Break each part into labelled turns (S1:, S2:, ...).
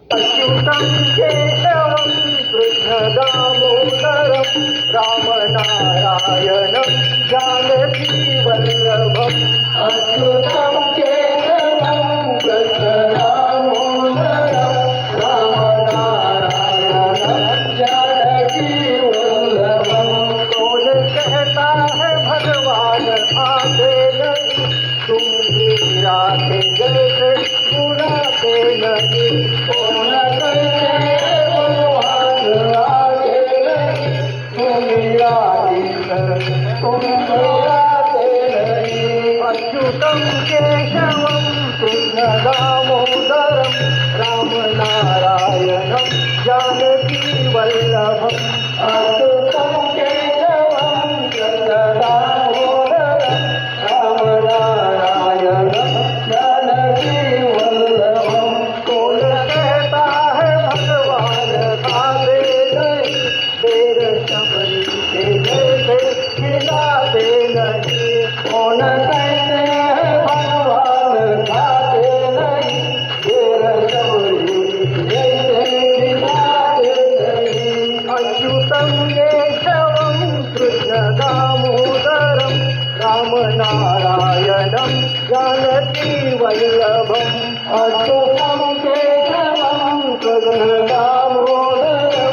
S1: अच्युतं केशवं कृष्णदामोदरं रामनारायणं जानकीवल्लभम् अच्युतं केशवं कृष्णदामोदरं रामनारायणं जानकीवल्लभम्। कौन कहता है भगवान आते नहीं, तुम मीरा के जैसे बुलाते नहीं। कौन कहते हैं भगवान आते नहीं, तुम मीरा तुम बुलाते नहीं। अच्युतं केशवं कृष्णदामोदरं रामनारायणं जानकीवल्लभम्। अच्युतं केशवं कृष्णदामोदरं रामनारायणं जानकीवल्लभम्। कौन कहता है भगवान आते नहीं, देर शबरी के जैसे खिलाते नहीं। कौन कहते हैं भगवान आते नहीं, देर शबरी के जैसे खिलाते नहीं। अच्युतं केशवं कृष्णदामोदरं रामनारायणं जानकीवल्लभम्। अच्युतं केशवं कृष्णदामोदरं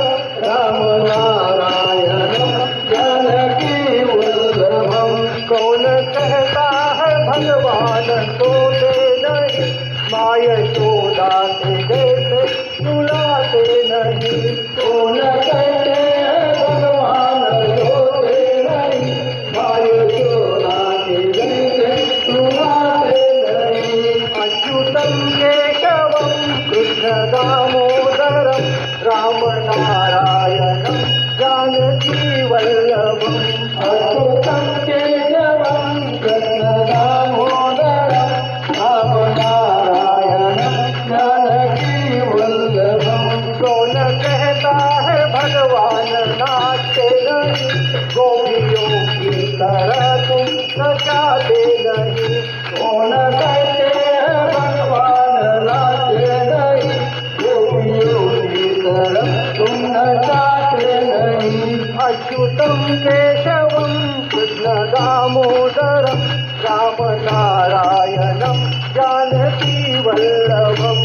S1: रामनारायणं जानकीवल्लभम्। कौन कहता है भगवान सोते नहीं, माँ यशोदा के जैसे सुलाते नहीं। कौन कहते हैं भगवान सोते नहीं, माँ यशोदा के जैसे सुलाते नहीं। अच्युतं केशवं कृष्णदामोदरं रामनारायणं जानकीवल्लभम्। अच्युतं केशवं कृष्णदामोदरं रामनारायणं जानकीवल्लभम्। कौन कहता है भगवान नाचते नहीं, गोपियों की तरह तुम नचाते नहीं। कौन कहते हैं भगवान नाचते नहीं, गोपियों की तरह तुम नचाते नहीं। अच्युतं केशवं कृष्णदामोदरं रामनारायणं जानकीवल्लभम्।